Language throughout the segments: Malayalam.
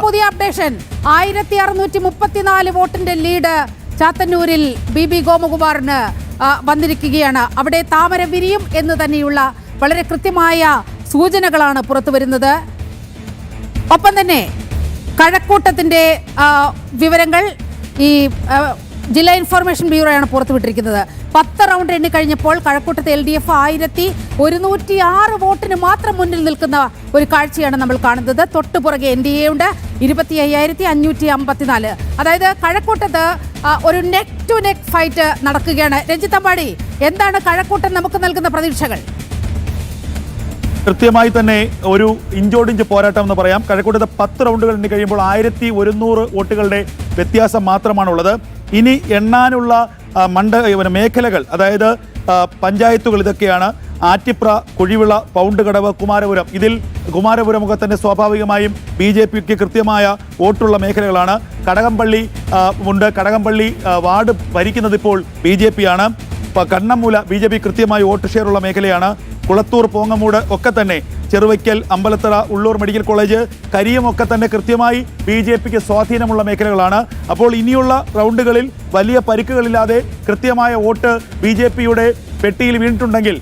പുതിയ അപ്ഡേഷൻ 1634 വോട്ടിന്റെ ലീഡ് ചാത്തന്നൂരിൽ ബി ഗോപകുമാറിന് വന്നിരിക്കുകയാണ്. അവിടെ താമര വിരിയും എന്ന് തന്നെയുള്ള വളരെ കൃത്യമായ സൂചനകളാണ് പുറത്തു വരുന്നത്. ഒപ്പം തന്നെ കഴക്കൂട്ടത്തിന്റെ വിവരങ്ങൾ ഈ ജില്ലാ ഇൻഫർമേഷൻ ബ്യൂറോയാണ് പുറത്തുവിട്ടിരിക്കുന്നത്. 10 റൗണ്ട് എണ്ണി കഴിഞ്ഞപ്പോൾ കഴക്കൂട്ടത്തെ LDF 1106 വോട്ടിന് മാത്രം മുന്നിൽ നിൽക്കുന്ന ഒരു കാഴ്ചയാണ് നമ്മൾ കാണുന്നത്. തൊട്ടുപുറകെ NDA ഉണ്ട് 25,554. അതായത് കഴക്കൂട്ടത്ത് ഒരു നെക്ക് ടു നെക്ക് ഫൈറ്റ് നടക്കുകയാണ്. രഞ്ജിത്ത് അമ്പാടി, എന്താണ് കഴക്കൂട്ടം നമുക്ക് നൽകുന്ന പ്രതീക്ഷകൾ? കൃത്യമായി തന്നെ ഒരു ഇഞ്ചോടിഞ്ച് പോരാട്ടം എന്ന് പറയാം. കഴക്കൂട്ടത്തെ 10 റൗണ്ടുകൾ എണ്ണി കഴിയുമ്പോൾ 1100 വോട്ടുകളുടെ വ്യത്യാസം മാത്രമാണുള്ളത്. ഇനി എണ്ണാനുള്ള മേഖലകൾ, അതായത് പഞ്ചായത്തുകൾ ഇതൊക്കെയാണ്: ആറ്റിപ്ര, കുഴിവിള, പൗണ്ട് കടവ്, കുമാരപുരം. ഇതിൽ കുമാരപുരമൊക്കെ തന്നെ സ്വാഭാവികമായും BJPക്ക് കൃത്യമായ വോട്ടുള്ള മേഖലകളാണ്. കടകംപള്ളി ഉണ്ട്. കടകംപള്ളി വാർഡ് ഭരിക്കുന്നത് ഇപ്പോൾ BJP ആണ്. കണ്ണമ്മൂല BJP കൃത്യമായി വോട്ട് ഷെയറുള്ള മേഖലയാണ്. കുളത്തൂർ, പോങ്ങമൂട് ഒക്കെ തന്നെ, ചെറുവയ്ക്കൽ, അമ്പലത്തറ, ഉള്ളൂർ മെഡിക്കൽ കോളേജ്, കരിയമൊക്കെ തന്നെ കൃത്യമായി BJPക്ക് സ്വാധീനമുള്ള മേഖലകളാണ്. അപ്പോൾ ഇനിയുള്ള റൗണ്ടുകളിൽ വലിയ പരിക്കുകളില്ലാതെ കൃത്യമായ വോട്ട് BJPയുടെ പെട്ടിയിൽ വീണിട്ടുണ്ടെങ്കിൽ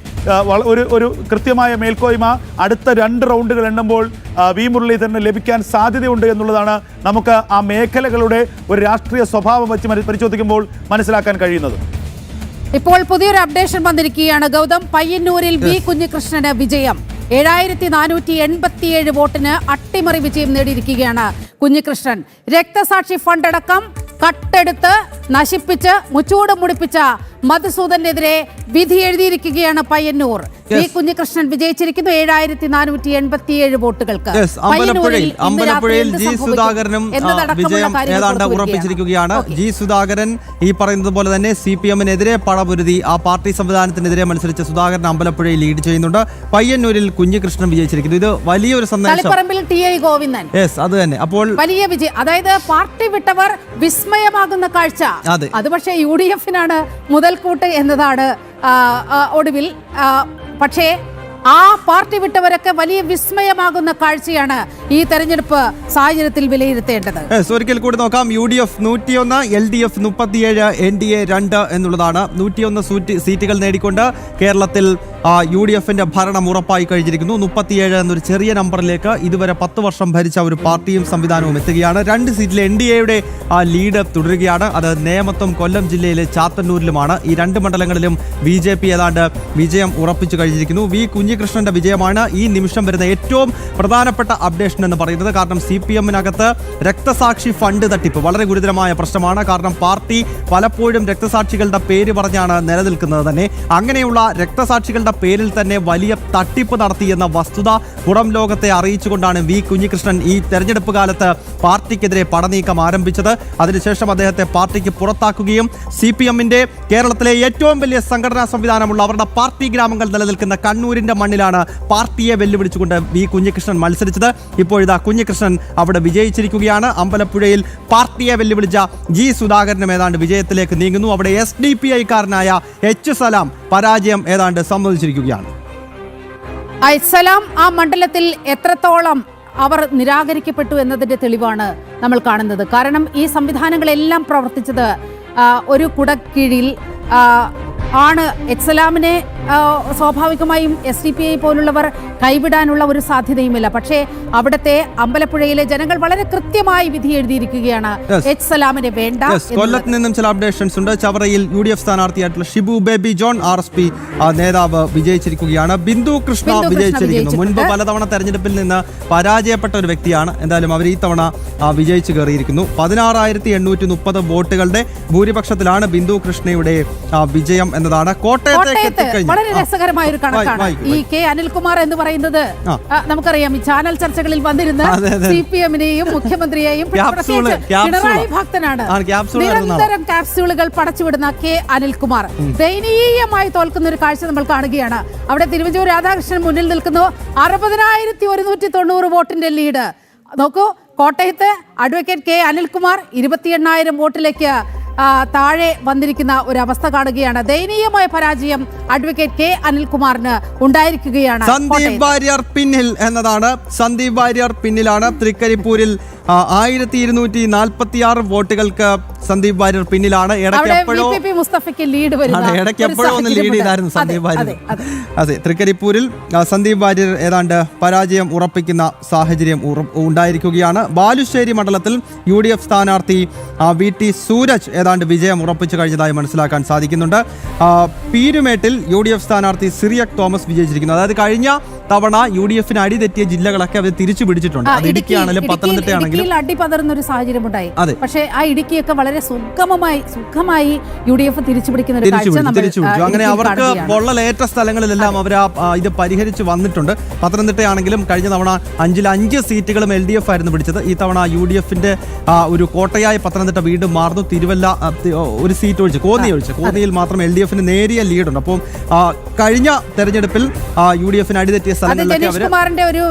ഒരു കൃത്യമായ മേൽക്കോയ്മ അടുത്ത 2 റൗണ്ടുകൾ എണ്ണുമ്പോൾ വി മുരളീധരന് ലഭിക്കാൻ സാധ്യതയുണ്ട് എന്നുള്ളതാണ് നമുക്ക് ആ മേഖലകളുടെ ഒരു രാഷ്ട്രീയ സ്വഭാവം വെച്ച് പരിശോധിക്കുമ്പോൾ മനസ്സിലാക്കാൻ കഴിയുന്നത്. ഇപ്പോൾ പുതിയൊരു അപ്ഡേഷൻ വന്നിരിക്കുകയാണ് ഗൗതം. പയ്യന്നൂരിൽ B കുഞ്ഞികൃഷ്ണന് വിജയം. 7487 വോട്ടിന് അട്ടിമറി വിജയം നേടിയിരിക്കുകയാണ് കുഞ്ഞികൃഷ്ണൻ. രക്തസാക്ഷി ഫണ്ടടക്കം കട്ടെടുത്ത് നശിപ്പിച്ച് മുച്ചൂട് മുടിപ്പിച്ച മധുസൂദനെതിരെ വിധി എഴുതിയിരിക്കുകയാണ് പയ്യന്നൂർ. B കുഞ്ഞികൃഷ്ണൻ വിജയിച്ചിരിക്കുന്നു 7487 വോട്ടുകൾക്ക്. അമ്പലപ്പുഴയിൽ G സുധാകരനും വിജയം ഏതാണ്ട് ഉറപ്പിച്ചിരിക്കുകയാണ്. G സുധാകരൻ ഈ പറയുന്നത് പോലെ തന്നെ CPM-നെതിരെ പടപൊരുതി ആ പാർട്ടി സംവിധാനത്തിനെതിരെ മത്സരിച്ച സുധാകരൻ അമ്പലപ്പുഴയിൽ ലീഡ് ചെയ്യുന്നുണ്ട്. പയ്യന്നൂരിൽ കുഞ്ഞികൃഷ്ണൻ വിജയിച്ചിരിക്കുന്നു. ഇത് വലിയൊരു സന്ദേശം. TI ഗോവിന്ദൻ, അത് തന്നെ. അപ്പോൾ വലിയ വിജയം. അതായത് പാർട്ടി വിട്ടവർ വിസ്മയമാകുന്ന കാഴ്ച. അത് പക്ഷേ UDF-നാണ് മുതൽക്കൂട്ട് എന്നതാണ് ഒടുവിൽ. പക്ഷേ ആ പാർട്ടി വിട്ടവരൊക്കെ വലിയ വിസ്മയമാകുന്ന കാഴ്ചയാണ് ഈ തെരഞ്ഞെടുപ്പ് സാഹചര്യത്തിൽ വിലയിരുത്തേണ്ടത്. ഒരിക്കൽ കൂടി നോക്കാം. UDF 101, LDF 37, NDA 2 എന്നുള്ളതാണ്. 101 സീറ്റുകൾ നേടിക്കൊണ്ട് കേരളത്തിൽ UDF-ന്റെ ഭരണം ഉറപ്പായി കഴിഞ്ഞിരിക്കുന്നു. 37 എന്നൊരു ചെറിയ നമ്പറിലേക്ക് ഇതുവരെ 10 വർഷം ഭരിച്ച ഒരു പാർട്ടിയും സംവിധാനവും എത്തുകയാണ്. 2 സീറ്റിൽ NDA-യുടെ ലീഡ് തുടരുകയാണ്. അത് നേമത്തും കൊല്ലം ജില്ലയിലെ ചാത്തന്നൂരിലുമാണ്. ഈ 2 മണ്ഡലങ്ങളിലും BJP ഏതാണ്ട് വിജയം ഉറപ്പിച്ചു കഴിഞ്ഞിരിക്കുന്നു. വി കുഞ്ഞികൃഷ്ണന്റെ വിജയമാണ് ഈ നിമിഷം വരുന്ന ഏറ്റവും പ്രധാനപ്പെട്ട അപ്ഡേഷൻ എന്ന് പറയുന്നത്. കാരണം CPM-നകത്ത് രക്തസാക്ഷി ഫണ്ട് തട്ടിപ്പ് വളരെ ഗുരുതരമായ പ്രശ്നമാണ്. കാരണം പാർട്ടി പലപ്പോഴും രക്തസാക്ഷികളുടെ പേര് പറഞ്ഞാണ് നിലനിൽക്കുന്നത് തന്നെ. അങ്ങനെയുള്ള രക്തസാക്ഷികളുടെ പേരിൽ തന്നെ വലിയ തട്ടിപ്പ് നടത്തിയെന്ന വസ്തുത പുറം ലോകത്തെ അറിയിച്ചുകൊണ്ടാണ് വി കുഞ്ഞികൃഷ്ണൻ ഈ തെരഞ്ഞെടുപ്പ് കാലത്ത് പാർട്ടിക്കെതിരെ പടനീക്കം ആരംഭിച്ചത്. അതിനുശേഷം അദ്ദേഹത്തെ പാർട്ടിക്ക് പുറത്താക്കുകയും CPM-ന്റെ കേരളത്തിലെ ഏറ്റവും വലിയ സംഘടനാ സംവിധാനമുള്ള അവരുടെ പാർട്ടി ഗ്രാമങ്ങൾ നിലനിൽക്കുന്ന കണ്ണൂരിന്റെ മണ്ണിലാണ് പാർട്ടിയെ വെല്ലുവിളിച്ചുകൊണ്ട് വി കുഞ്ഞികൃഷ്ണൻ മത്സരിച്ചത്. ഇപ്പോഴിതാ കുഞ്ഞികൃഷ്ണൻ അവിടെ വിജയിച്ചിരിക്കുകയാണ്. അമ്പലപ്പുഴയിൽ പാർട്ടിയെ വെല്ലുവിളിച്ച G സുധാകരനും ഏതാണ്ട് വിജയത്തിലേക്ക് നീങ്ങുന്നു. അവിടെ SDPI-കാരനായ H സലാം പരാജയം ഏതാണ്ട് സമ്മതിച്ചിരിക്കുകയാണ്. സലാം ആ മണ്ഡലത്തിൽ എത്രത്തോളം അവർ നിരാകരിക്കപ്പെട്ടു എന്നതിന്റെ തെളിവാണ് നമ്മൾ കാണുന്നത്. കാരണം ഈ സംവിധാനങ്ങളെല്ലാം പ്രവർത്തിച്ചത് ഒരു കുടക്കീഴിൽ ആണ്. എക്സലാമിനെ സ്വാഭാവികമായും SDPI പോലുള്ളവർ കൈവിടാനുള്ള ഒരു സാധ്യതയുമില്ല. പക്ഷേ അവിടുത്തെ അമ്പലപ്പുഴയിലെ ജനങ്ങൾ വളരെ കൃത്യമായി വിധി എഴുതിയിരിക്കുകയാണ്. എക്സലാമിനെ വേണ്ട. കൊല്ലത്ത് നിന്നും ചില അപ്ഡേഷൻസ് ഉണ്ട്. ചവറയിൽ UDF സ്ഥാനാർത്ഥിയായിട്ടുള്ള ഷിബു ബേബി ജോൺ RSP നേതാവ് വിജയിച്ചിരിക്കുകയാണ്. ബിന്ദു കൃഷ്ണ വിജയിച്ചിരിക്കുന്നു. മുൻപ് പലതവണ തെരഞ്ഞെടുപ്പിൽ നിന്ന് പരാജയപ്പെട്ട ഒരു വ്യക്തിയാണ്. എന്തായാലും അവർ ഈ തവണ വിജയിച്ചു കയറിയിരിക്കുന്നു. 16,830 വോട്ടുകളുടെ ഭൂരിപക്ഷത്തിലാണ് ബിന്ദു കൃഷ്ണയുടെ വിജയം എന്നതാണ്. കോട്ടയത്തേക്ക് വളരെ രസകരമായ ഒരു കണക്കാണ്. ഈ K അനിൽകുമാർ എന്ന് പറയുന്നത് നമുക്കറിയാം, ഈ ചാനൽ ചർച്ചകളിൽ വന്നിരുന്ന CPM-നെയും മുഖ്യമന്ത്രിയെയും പിണറായി ഭക്തനാണ്. നിരന്തരം ക്യാപ്സ്യൂളുകൾ പടച്ചുവിടുന്ന K അനിൽകുമാർ ദയനീയമായി തോൽക്കുന്ന ഒരു കാഴ്ച നമ്മൾ കാണുകയാണ്. അവിടെ തിരുവഞ്ചൂർ രാധാകൃഷ്ണൻ മുന്നിൽ നിൽക്കുന്നു. 60,190 വോട്ടിന്റെ ലീഡ്. നോക്കൂ, കോട്ടയത്ത് അഡ്വക്കേറ്റ് K അനിൽകുമാർ 28,000 വോട്ടിലേക്ക് താഴെ വന്നിരിക്കുന്ന ഒരു അവസ്ഥ കാണുകയാണ്. ദയനീയമായ പരാജയം അഡ്വക്കേറ്റ് കെ അനിൽകുമാറിന് ഉണ്ടായിരിക്കുകയാണ്. സന്ദീപ് വാര്യർ പിന്നിൽ എന്നതാണ്. സന്ദീപ് വാര്യർ പിന്നിലാണ്. തൃക്കരിപ്പൂരിൽ 1246 വോട്ടുകൾക്ക് സന്ദീപ് വാര്യർ പിന്നിലാണ്. മുസ്തഫയ്ക്ക് ലീഡ് ഇടയ്ക്കെപ്പോഴും ഒന്ന് ലീഡ് ചെയ്തായിരുന്നു സന്ദീപ് വാര്യർ. അതെ, തൃക്കരിപ്പൂരിൽ സന്ദീപ് വാര്യർ ഏതാണ്ട് പരാജയം ഉറപ്പിക്കുന്ന സാഹചര്യം ഉണ്ടായിരിക്കുകയാണ്. ബാലുശ്ശേരി മണ്ഡലത്തിൽ UDF സ്ഥാനാർത്ഥി VT സൂരജ് ഏതാണ്ട് വിജയം ഉറപ്പിച്ചു കഴിഞ്ഞതായി മനസ്സിലാക്കാൻ സാധിക്കുന്നുണ്ട്. പീരുമേട്ടിൽ UDF സ്ഥാനാർത്ഥി സിറിയക് തോമസ് വിജയിച്ചിരിക്കുന്നു. അതായത് കഴിഞ്ഞ തവണ UDF-ന് അടിതെറ്റിയ ജില്ലകളൊക്കെ അവർ തിരിച്ചു പിടിച്ചിട്ടുണ്ട്. അത് ഇടുക്കിയാണെങ്കിലും പത്തനംതിട്ടയാണെങ്കിലും അടിപതറുന്ന ഒരു സാഹചര്യം ഉണ്ടായി. പക്ഷേ ആ ഇടുക്കിയൊക്കെ വളരെ സുഖമായി UDF തിരിച്ചു പിടിക്കുന്ന ഒരു കാഴ്ച. അങ്ങനെ അവർക്ക് പൊള്ളലേറ്റ സ്ഥലങ്ങളിലെല്ലാം അവർ ഇത് പരിഹരിച്ച് വന്നിട്ടുണ്ട്. പത്തനംതിട്ടയാണെങ്കിലും കഴിഞ്ഞ തവണ 5 സീറ്റുകളും LDF ആയിരുന്നു പിടിച്ചത്. ഈ തവണ UDF-ന്റെ ഒരു കോട്ടയായ പത്തനംതിട്ട വീണ്ടും മാറുന്നു. തിരുവല്ല ഒരു സീറ്റ് ഒഴിച്ച് കോന്നിയിൽ മാത്രം LDF-ന് നേരിയ ലീഡുണ്ട്. അപ്പോൾ കഴിഞ്ഞ തെരഞ്ഞെടുപ്പിൽ UDF-ന് അടിതെറ്റിയ ജനീഷ് കുമാറിന്റെ ഒരു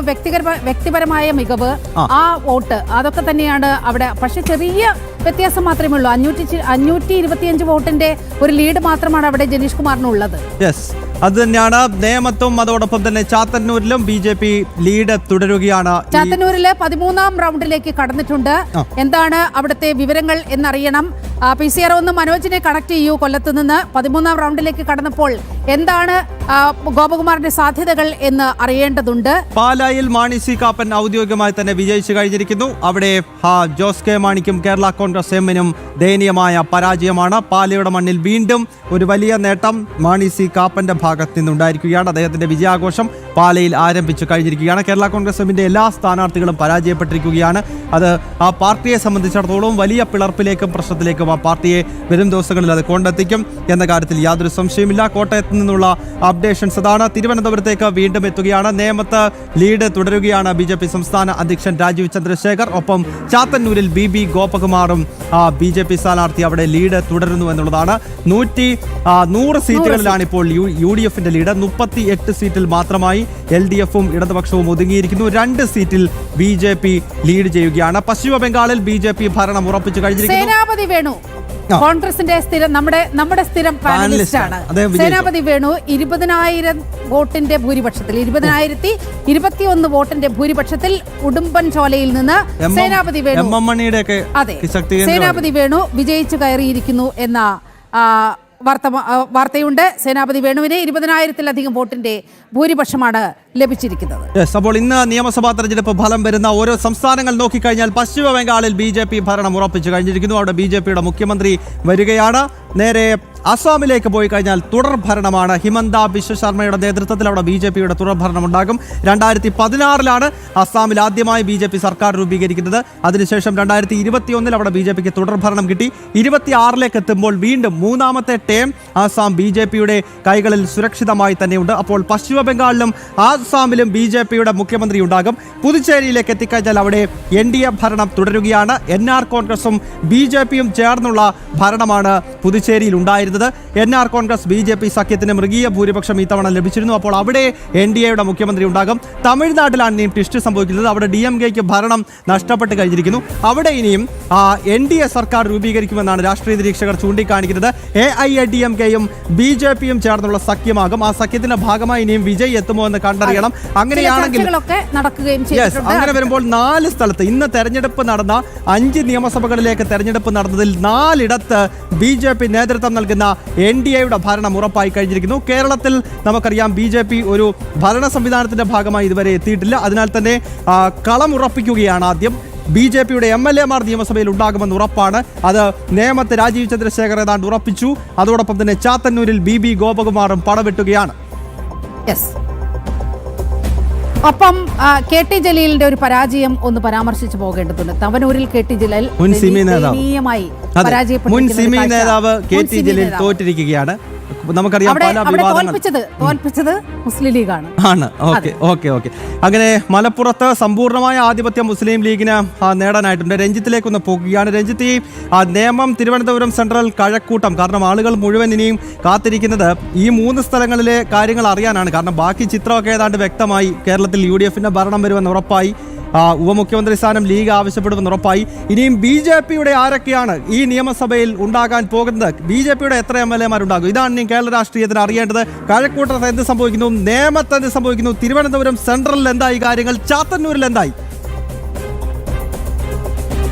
വ്യക്തിപരമായ മികവ്, ആ വോട്ട്, അതൊക്കെ തന്നെയാണ് അവിടെ. പക്ഷെ ചെറിയ വ്യത്യാസം മാത്രമേ ഉള്ളൂ. 525 വോട്ടിന്റെ ഒരു ലീഡ് മാത്രമാണ് അവിടെ ജനീഷ് കുമാറിനുള്ളത്. അത് തന്നെയാണ് നേമത്തും. അതോടൊപ്പം തന്നെ ചാത്തന്നൂരിലും BJP ലീഡ് തുടരുകയാണ്. ചാത്തന്നൂരിലെ 13ാം റൗണ്ടിലേക്ക് കടന്നിട്ടുണ്ട്. എന്താണ് അവിടുത്തെ വിവരങ്ങൾ എന്നറിയണം. PCR ഒന്ന് മനോജിനെ കണക്ട് ചെയ്യൂ. കൊല്ലത്ത് നിന്ന് 13ാം റൗണ്ടിലേക്ക് കടന്നപ്പോൾ എന്താണ് ഗോപകുമാറിന്റെ സാധ്യതകൾ എന്ന് അറിയേണ്ടതുണ്ട്. പാലായിൽ മാണി സി കാപ്പൻ ഔദ്യോഗികമായി തന്നെ വിജയിച്ചു കഴിഞ്ഞിരിക്കുന്നു. അവിടെ ജോസ് കെ മാണിക്കും കേരള കോൺഗ്രസ് എമ്മിനും ദയനീയമായ പരാജയമാണ്. പാലയുടെ മണ്ണിൽ വീണ്ടും ഒരു വലിയ നേട്ടം മാണി സി കാപ്പന്റെ ഭാഗത്ത് നിന്നുണ്ടായിരിക്കുകയാണ്. അദ്ദേഹത്തിന്റെ വിജയാഘോഷം പാലയിൽ ആരംഭിച്ചു കഴിഞ്ഞിരിക്കുകയാണ്. കേരള കോൺഗ്രസ് എമ്മിന്റെ എല്ലാ സ്ഥാനാർത്ഥികളും പരാജയപ്പെട്ടിരിക്കുകയാണ്. അത് ആ പാർട്ടിയെ സംബന്ധിച്ചിടത്തോളം വലിയ പിളർപ്പിലേക്കും പ്രശ്നത്തിലേക്കും ആ പാർട്ടിയെ വരും ദിവസങ്ങളിൽ അത് കൊണ്ടെത്തിക്കും എന്ന കാര്യത്തിൽ യാതൊരു സംശയമില്ല. കോട്ടയത്ത് നിന്നുള്ള അപ്ഡേഷൻസ് അതാണ്. തിരുവനന്തപുരത്തേക്ക് വീണ്ടും എത്തുകയാണ്. നേമത്ത് ലീഡ് തുടരുകയാണ് BJP സംസ്ഥാന അധ്യക്ഷൻ രാജീവ് ചന്ദ്രശേഖർ. ഒപ്പം ചാത്തന്നൂരിൽ BB ഗോപകുമാറും BJP സ്ഥാനാർത്ഥി അവിടെ ലീഡ് തുടരുന്നു എന്നുള്ളതാണ്. 100 സീറ്റുകളിലാണ് ഇപ്പോൾ UDF-ന്റെ ലീഡ്. 38 സീറ്റിൽ മാത്രമായി LDF-ഉം ഇടതുപക്ഷവും ഒതുങ്ങിയിരിക്കുന്നു. 2 സീറ്റിൽ BJP ലീഡ് ചെയ്യുകയാണ്. പശ്ചിമ ബംഗാളിൽ BJP ഭരണം ഉറപ്പിച്ചു കഴിഞ്ഞിരിക്കുന്നു. സേനാപതി വേണു കോൺഗ്രസിന്റെ സ്ഥിരം നമ്മുടെ സ്ഥിരം പാനലിസ്റ്റാണ്. സേനാപതി വേണു 20,000 വോട്ടിന്റെ ഭൂരിപക്ഷത്തിൽ 20,021 വോട്ടിന്റെ ഭൂരിപക്ഷത്തിൽ ഉടുമ്പൻചോലയിൽ നിന്ന് സേനാപതി വേണു വിജയിച്ചു കയറിയിരിക്കുന്നു എന്ന വാർത്തയുണ്ട്. സേനാപതി വേണുവിന് 20,000-ലധികം വോട്ടിന്റെ ഭൂരിപക്ഷമാണ് ലഭിച്ചിരിക്കുന്നത്. അപ്പോൾ ഇന്ന് നിയമസഭാ തെരഞ്ഞെടുപ്പ് ഫലം വരുന്ന ഓരോ സംസ്ഥാനങ്ങൾ നോക്കിക്കഴിഞ്ഞാൽ പശ്ചിമ ബംഗാളിൽ BJP ഭരണം ഉറപ്പിച്ചു കഴിഞ്ഞിരിക്കുന്നു. അവിടെ BJP-യുടെ മുഖ്യമന്ത്രി വരികയാണ്. നേരെ അസാമിലേക്ക് പോയി കഴിഞ്ഞാൽ തുടർ ഭരണമാണ്. ഹിമന്ത ബിശ്വ ശർമ്മയുടെ നേതൃത്വത്തിൽ അവിടെ BJP-യുടെ തുടർ ഭരണം ഉണ്ടാകും. 2016-ലാണ് അസാമിൽ ആദ്യമായി BJP സർക്കാർ രൂപീകരിക്കുന്നത്. അതിനുശേഷം 2021 അവിടെ BJP-ക്ക് തുടർ ഭരണം കിട്ടി. 26-ലേക്ക് എത്തുമ്പോൾ വീണ്ടും മൂന്നാമത്തെ ടേം ആസാം BJP-യുടെ കൈകളിൽ സുരക്ഷിതമായി തന്നെയുണ്ട്. അപ്പോൾ പശ്ചിമ ബംഗാളിലും ആസാമിലും BJP-യുടെ മുഖ്യമന്ത്രി ഉണ്ടാകും. പുതുച്ചേരിയിലേക്ക് എത്തിക്കഴിഞ്ഞാൽ അവിടെ NDA ഭരണം തുടരുകയാണ്. NR കോൺഗ്രസും BJP-യും ചേർന്നുള്ള ഭരണമാണ് പുതുച്ചേരിയിൽ ഉണ്ടായിരുന്നത്. NR കോൺഗ്രസ് BJP സഖ്യത്തിന് മൃഗീയ ഭൂരിപക്ഷം ഇത്തവണ ലഭിച്ചിരുന്നു. അപ്പോൾ അവിടെ NDAയുടെ മുഖ്യമന്ത്രി ഉണ്ടാകും. തമിഴ്നാട്ടിലാണ് ഇനിയും ട്വിസ്റ്റ് സംഭവിക്കുന്നത്. അവിടെ DMK-ക്ക് ഭരണം നഷ്ടപ്പെട്ട് കഴിഞ്ഞിരിക്കുന്നു. അവിടെ ഇനിയും NDA സർക്കാർ രൂപീകരിക്കുമെന്നാണ് രാഷ്ട്രീയ നിരീക്ഷകർ ചൂണ്ടിക്കാണിക്കുന്നത്. AIADMK-യും BJP-യും ചേർന്നുള്ള സഖ്യമാകും. ആ സഖ്യത്തിന്റെ ഭാഗമായി ഇനിയും വിജയ് എത്തുമോ എന്ന് കണ്ടറിയണം. അങ്ങനെയാണെങ്കിൽ അങ്ങനെ വരുമ്പോൾ 4 സ്ഥലത്ത് ഇന്ന് തെരഞ്ഞെടുപ്പ് നടന്ന 5 നിയമസഭകളിലേക്ക് തെരഞ്ഞെടുപ്പ് നടന്നതിൽ 4ഇടത്ത് BJP നേതൃത്വം നൽകുന്ന NDAയുടെ ഭരണം ഉറപ്പായി കഴിഞ്ഞിരിക്കുന്നു. കേരളത്തിൽ നമുക്കറിയാം BJP ഒരു ഭരണ സംവിധാനത്തിന്റെ ഭാഗമായി ഇതുവരെ എത്തിയിട്ടില്ല. അതിനാൽ തന്നെ കളം ഉറപ്പിക്കുകയാണ് ആദ്യം. BJP-യുടെ MLA-മാർ നിയമസഭയിൽ ഉണ്ടാകുമെന്ന് ഉറപ്പാണ്. അത് നേമത്ത് രാജീവ് ചന്ദ്രശേഖർ ഏതാണ്ട് ഉറപ്പിച്ചു. അതോടൊപ്പം തന്നെ ചാത്തന്നൂരിൽ BB ഗോപകുമാറും പടവെട്ടുകയാണ്. ഒപ്പം KT ജലീലിന്റെ ഒരു പരാജയം ഒന്ന് പരാമർശിച്ചു പോകേണ്ടതുണ്ട്. തവനൂരിൽ KT ജലീൽ ദയനീയമായി പരാജയപ്പെട്ടു. തോറ്റിരിക്കുകയാണ്. നമുക്കറിയാം തോൽപ്പിച്ചത് മുസ്ലിം ലീഗാണ്. ഓക്കെ. അങ്ങനെ മലപ്പുറത്ത് സമ്പൂർണ്ണമായ ആധിപത്യം മുസ്ലിം ലീഗിന് നേടാനായിട്ടുണ്ട്. രഞ്ജിത്തിലേക്കൊന്ന് പോകുകയാണ്. രഞ്ജിത്ത്, ഈ നേമം, തിരുവനന്തപുരം സെൻട്രൽ, കഴക്കൂട്ടം, കാരണം ആളുകൾ മുഴുവൻ ഇനിയും കാത്തിരിക്കുന്നത് ഈ 3 സ്ഥലങ്ങളിലെ കാര്യങ്ങൾ അറിയാനാണ്. കാരണം ബാക്കി ചിത്രമൊക്കെ ഏതാണ്ട് വ്യക്തമായി. കേരളത്തിൽ UDF-ന്റെ ഭരണം വരുമെന്ന് ഉറപ്പായി. ഉപമുഖ്യമന്ത്രി സ്ഥാനം ലീഗ് ആവശ്യപ്പെടുമെന്ന് ഉറപ്പായി. ഇനിയും BJP-യുടെ ആരൊക്കെയാണ് ഈ നിയമസഭയിൽ ഉണ്ടാകാൻ പോകുന്നത്? BJP-യുടെ എത്ര MLA-മാരുണ്ടാകും? ഇതാണ് ഇനി കേരള രാഷ്ട്രീയത്തിന് അറിയേണ്ടത്. കഴക്കൂട്ടത്ത് എന്ത് സംഭവിക്കുന്നു, നേമത്ത് എന്ത് സംഭവിക്കുന്നു, തിരുവനന്തപുരം സെൻട്രലിൽ എന്തായി കാര്യങ്ങൾ, ചാത്തന്നൂരിൽ എന്തായി?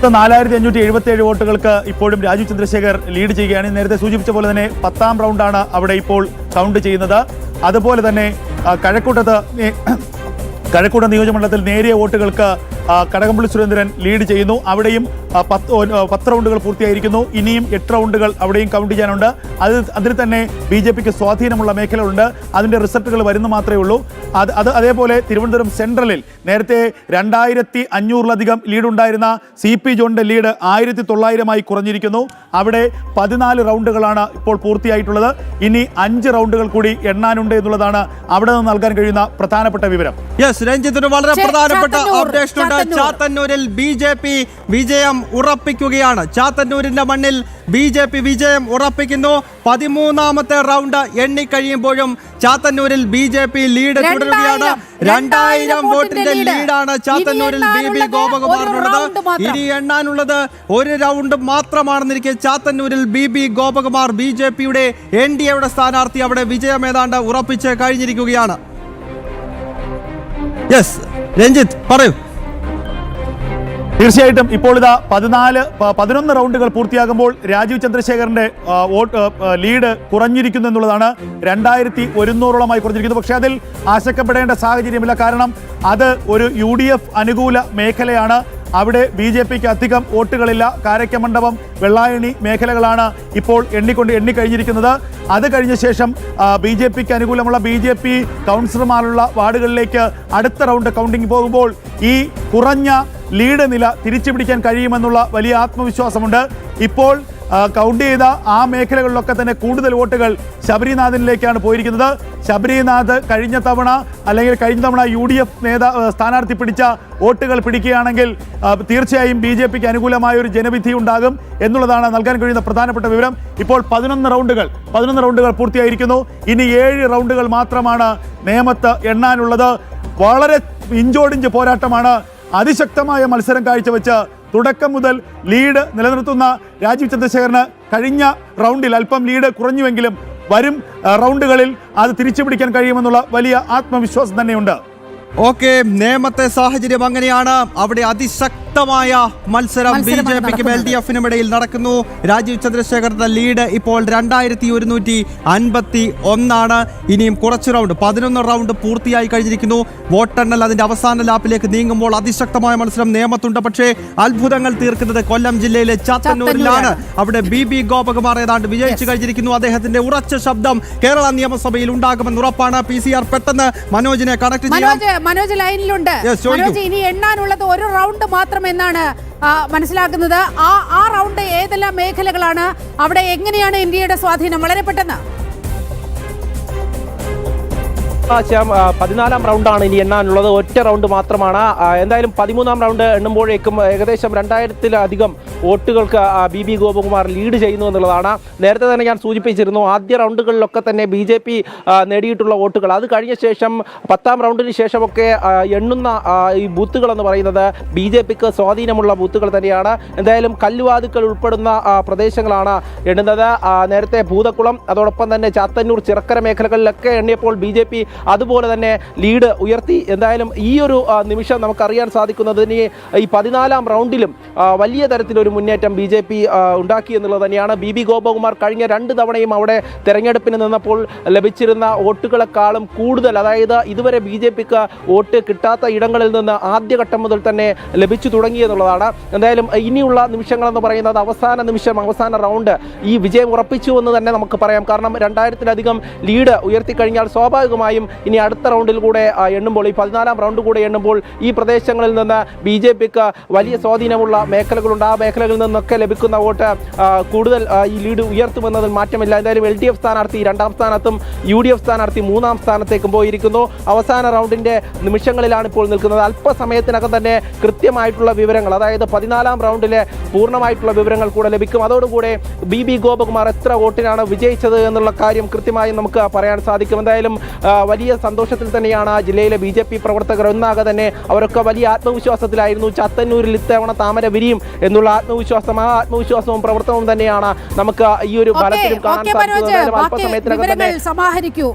4577 വോട്ടുകൾക്ക് ഇപ്പോഴും രാജീവ് ചന്ദ്രശേഖർ ലീഡ് ചെയ്യുകയാണ്. നേരത്തെ സൂചിപ്പിച്ച പോലെ തന്നെ 10ാം റൗണ്ടാണ് അവിടെ ഇപ്പോൾ കൗണ്ട് ചെയ്യുന്നത്. അതുപോലെ തന്നെ കഴക്കൂട്ടം നിയോജകമണ്ഡലത്തിൽ നേരിയ വോട്ടുകൾക്ക് കടകംപള്ളി സുരേന്ദ്രൻ ലീഡ് ചെയ്യുന്നു. അവിടെയും 10 റൗണ്ടുകൾ പൂർത്തിയായിരിക്കുന്നു. ഇനിയും 8 റൗണ്ടുകൾ അവിടെയും കൗണ്ട് ചെയ്യാനുണ്ട്. അതിൽ തന്നെ BJPക്ക് സ്വാധീനമുള്ള മേഖലകളുണ്ട്. അതിൻ്റെ റിസൾട്ടുകൾ വരുന്ന മാത്രമേ ഉള്ളൂ. അതേപോലെ തിരുവനന്തപുരം സെൻട്രലിൽ നേരത്തെ 2500-ലധികം ലീഡുണ്ടായിരുന്ന CP ജോണിൻ്റെ ലീഡ് 1900-ആയി കുറഞ്ഞിരിക്കുന്നു. അവിടെ 14 റൗണ്ടുകളാണ് ഇപ്പോൾ പൂർത്തിയായിട്ടുള്ളത്. ഇനി 5 റൗണ്ടുകൾ കൂടി എണ്ണാനുണ്ട് എന്നുള്ളതാണ് അവിടെ നിന്ന് നൽകാൻ കഴിയുന്ന പ്രധാനപ്പെട്ട വിവരം. രഞ്ജിത്തിന് വളരെ പ്രധാനപ്പെട്ട അപ്ഡേഷൻ ഉണ്ട്. ചാത്തന്നൂരിൽ BJP വിജയം ഉറപ്പിക്കുകയാണ്. ചാത്തന്നൂരിന്റെ മണ്ണിൽ BJP വിജയം ഉറപ്പിക്കുന്നു. 13ാമത്തെ റൗണ്ട് എണ്ണിക്കഴിയുമ്പോഴും ചാത്തന്നൂരിൽ BJP ലീഡ് തുടരുകയാണ്. 2000 വോട്ടിന്റെ ലീഡാണ് ചാത്തന്നൂരിൽ BB ഗോപകുമാറിനുള്ളത്. ഇനി എണ്ണാനുള്ളത് ഒരു റൗണ്ട് മാത്രമാണെന്നിരിക്കെ ചാത്തന്നൂരിൽ BB ഗോപകുമാർ BJP-യുടെ NDA-യുടെ സ്ഥാനാർത്ഥി അവിടെ വിജയം ഏതാണ്ട് ഉറപ്പിച്ച് കഴിഞ്ഞിരിക്കുകയാണ്. രഞ്ജിത്ത് പറയൂ. തീർച്ചയായിട്ടും ഇപ്പോൾ ഇതാ 11 റൗണ്ടുകൾ പൂർത്തിയാകുമ്പോൾ രാജീവ് ചന്ദ്രശേഖറിന്റെ ലീഡ് കുറഞ്ഞിരിക്കുന്നു എന്നുള്ളതാണ്. 2100-ഓളമായി കുറഞ്ഞിരിക്കുന്നു. പക്ഷേ അതിൽ ആശങ്കപ്പെടേണ്ട സാഹചര്യമില്ല. കാരണം അത് ഒരു UDF അനുകൂല മേഖലയാണ്. അവിടെ BJPക്ക് അധികം വോട്ടുകളില്ല. കാരയ്ക്കമണ്ഡപം, വെള്ളായണി മേഖലകളാണ് ഇപ്പോൾ എണ്ണിക്കഴിഞ്ഞിരിക്കുന്നത്. അത് കഴിഞ്ഞ ശേഷം BJPക്ക് അനുകൂലമുള്ള BJP കൗൺസിലർമാരുള്ള വാർഡുകളിലേക്ക് അടുത്ത റൗണ്ട് കൗണ്ടിങ് പോകുമ്പോൾ ഈ കുറഞ്ഞ ലീഡ് നില തിരിച്ചുപിടിക്കാൻ കഴിയുമെന്നുള്ള വലിയ ആത്മവിശ്വാസമുണ്ട്. ഇപ്പോൾ കൗണ്ട് ചെയ്ത ആ മേഖലകളിലൊക്കെ തന്നെ കൂടുതൽ വോട്ടുകൾ ശബരിനാഥിനിലേക്കാണ് പോയിരിക്കുന്നത്. ശബരിനാഥ് കഴിഞ്ഞ തവണ UDF സ്ഥാനാർത്ഥി പിടിച്ച വോട്ടുകൾ പിടിക്കുകയാണെങ്കിൽ തീർച്ചയായും BJPക്ക് അനുകൂലമായ ഒരു ജനവിധി ഉണ്ടാകും എന്നുള്ളതാണ് നൽകാൻ കഴിയുന്ന പ്രധാനപ്പെട്ട വിവരം. ഇപ്പോൾ 11 റൗണ്ടുകൾ പൂർത്തിയായിരിക്കുന്നു. ഇനി 7 റൗണ്ടുകൾ മാത്രമാണ് നേമത്ത് എണ്ണാനുള്ളത്. വളരെ ഇഞ്ചോടിഞ്ച് പോരാട്ടമാണ്. അതിശക്തമായ മത്സരം കാഴ്ചവെച്ച് തുടക്കം മുതൽ ലീഡ് നിലനിർത്തുന്ന രാജീവ് ചന്ദ്രശേഖറിന് കഴിഞ്ഞ റൗണ്ടിൽ അല്പം ലീഡ് കുറഞ്ഞുവെങ്കിലും വരും റൗണ്ടുകളിൽ അത് തിരിച്ചുപിടിക്കാൻ കഴിയുമെന്നുള്ള വലിയ ആത്മവിശ്വാസം തന്നെയുണ്ട്. നേമത്തെ സാഹചര്യം അങ്ങനെയാണ്. അവിടെ അതിശക്തമായ മത്സരം BJPക്കും LDF-നും ഇടയിൽ നടക്കുന്നു. രാജീവ് ചന്ദ്രശേഖറിന്റെ ലീഡ് ഇപ്പോൾ 2151 ഇനിയും കുറച്ച് റൗണ്ട് 11 റൗണ്ട് പൂർത്തിയായി കഴിഞ്ഞിരിക്കുന്നു. വോട്ടെണ്ണൽ അതിന്റെ അവസാന ലാപ്പിലേക്ക് നീങ്ങുമ്പോൾ അതിശക്തമായ മത്സരം നേമത്തുണ്ട്. പക്ഷേ അത്ഭുതങ്ങൾ തീർക്കുന്നത് കൊല്ലം ജില്ലയിലെ ചാത്തന്നൂരിലാണ്. അവിടെ BB ഗോപകുമാർ ഏതാണ്ട് വിജയിച്ചു കഴിഞ്ഞിരിക്കുന്നു. അദ്ദേഹത്തിന്റെ ഉറച്ച ശബ്ദം കേരള നിയമസഭയിൽ ഉണ്ടാകുമെന്ന് ഉറപ്പാണ്. PCR പെട്ടെന്ന് മനോജിനെ കണക്ട് ചെയ്യാം. മനോജ് ലൈനിലുണ്ട്. മനോജ്, ഇനി എണ്ണാനുള്ളത് ഒരു റൗണ്ട് മാത്രമെന്നാണ് മനസ്സിലാക്കുന്നത്. ആ റൗണ്ട് ഏതെല്ലാം മേഖലകളാണ്? അവിടെ എങ്ങനെയാണ് ഇന്ത്യയുടെ സ്വാധീനം? വളരെ പെട്ടെന്ന്. 14ാം റൗണ്ടാണ് ഇനി എണ്ണാനുള്ളത്. ഒറ്റ റൗണ്ട് മാത്രമാണ്. എന്തായാലും 13ാം റൗണ്ട് എണ്ണുമ്പോഴേക്കും ഏകദേശം 2000-ലധികം വോട്ടുകൾക്ക് BB ഗോപകുമാർ ലീഡ് ചെയ്യുന്നു എന്നുള്ളതാണ്. നേരത്തെ തന്നെ ഞാൻ സൂചിപ്പിച്ചിരുന്നു, ആദ്യ റൗണ്ടുകളിലൊക്കെ തന്നെ BJP നേടിയിട്ടുള്ള വോട്ടുകൾ അത് കഴിഞ്ഞ ശേഷം 10ാം റൗണ്ടിന് ശേഷമൊക്കെ എണ്ണുന്ന ഈ ബൂത്തുകൾ എന്ന് പറയുന്നത് BJPക്ക് സ്വാധീനമുള്ള ബൂത്തുകൾ തന്നെയാണ്. എന്തായാലും കല്ലുവാതുക്കൾ ഉൾപ്പെടുന്ന പ്രദേശങ്ങളാണ് എണ്ണുന്നത്. നേരത്തെ ഭൂതക്കുളം, അതോടൊപ്പം തന്നെ ചാത്തന്നൂർ, ചിറക്കര മേഖലകളിലൊക്കെ എണ്ണിയപ്പോൾ BJP അതുപോലെ തന്നെ ലീഡ് ഉയർത്തി. എന്തായാലും ഈ ഒരു നിമിഷം നമുക്കറിയാൻ സാധിക്കുന്നതിന് ഈ 14ാം റൗണ്ടിലും വലിയ തരത്തിലൊരു മുന്നേറ്റം BJP ഉണ്ടാക്കി എന്നുള്ളത് തന്നെയാണ്. BB ഗോപകുമാർ കഴിഞ്ഞ 2 തവണയും അവിടെ തെരഞ്ഞെടുപ്പിന് നിന്നപ്പോൾ ലഭിച്ചിരുന്ന വോട്ടുകളെക്കാളും കൂടുതൽ, അതായത് ഇതുവരെ BJPക്ക് വോട്ട് കിട്ടാത്ത ഇടങ്ങളിൽ നിന്ന് ആദ്യഘട്ടം മുതൽ തന്നെ ലഭിച്ചു തുടങ്ങി എന്നുള്ളതാണ്. എന്തായാലും ഇനിയുള്ള നിമിഷങ്ങളെന്ന് പറയുന്നത് അവസാന റൗണ്ട് ഈ വിജയം ഉറപ്പിച്ചു എന്ന് തന്നെ നമുക്ക് പറയാം. കാരണം 2000-ലധികം ലീഡ് ഉയർത്തിക്കഴിഞ്ഞാൽ സ്വാഭാവികമായും ഇനി അടുത്ത റൗണ്ടിൽ കൂടെ എണ്ണുമ്പോൾ, ഈ 14ാം റൗണ്ട് കൂടെ എണ്ണുമ്പോൾ ഈ പ്രദേശങ്ങളിൽ നിന്ന് BJPക്ക് വലിയ സ്വാധീനമുള്ള മേഖലകളുണ്ട്. ആ മേഖലകളിൽ നിന്നൊക്കെ ലഭിക്കുന്ന വോട്ട് കൂടുതൽ ഈ ലീഡ് ഉയർത്തുമെന്നതിൽ മാറ്റമില്ല. എന്തായാലും LDF സ്ഥാനാർത്ഥി 2ാം സ്ഥാനത്തും UDF സ്ഥാനാർത്ഥി 3ാം സ്ഥാനത്തേക്കും പോയിരിക്കുന്നു. അവസാന റൗണ്ടിന്റെ നിമിഷങ്ങളിലാണ് ഇപ്പോൾ നിൽക്കുന്നത്. അല്പസമയത്തിനകം തന്നെ കൃത്യമായിട്ടുള്ള വിവരങ്ങൾ, അതായത് 14ാം റൗണ്ടിലെ പൂർണ്ണമായിട്ടുള്ള വിവരങ്ങൾ കൂടെ ലഭിക്കും. അതോടുകൂടെ BB ഗോപകുമാർ എത്ര വോട്ടിനാണ് വിജയിച്ചത് എന്നുള്ള കാര്യം കൃത്യമായി നമുക്ക് പറയാൻ സാധിക്കും. എന്തായാലും വലിയ സന്തോഷത്തിൽ തന്നെയാണ് ജില്ലയിലെ BJP പ്രവർത്തകർ ഒന്നാകെ തന്നെ. അവരൊക്കെ വലിയ ആത്മവിശ്വാസത്തിലായിരുന്നു. ചാത്തന്നൂരിൽ ഇത്തവണ താമര വിരിയും എന്നുള്ള ആത്മവിശ്വാസം, ആ ആത്മവിശ്വാസവും പ്രവർത്തനവും തന്നെയാണ് നമുക്ക് ഈ ഒരു ഫലത്തിലും കാണാൻ സാധിക്കുന്നത്. സമാഹരിക്കൂ.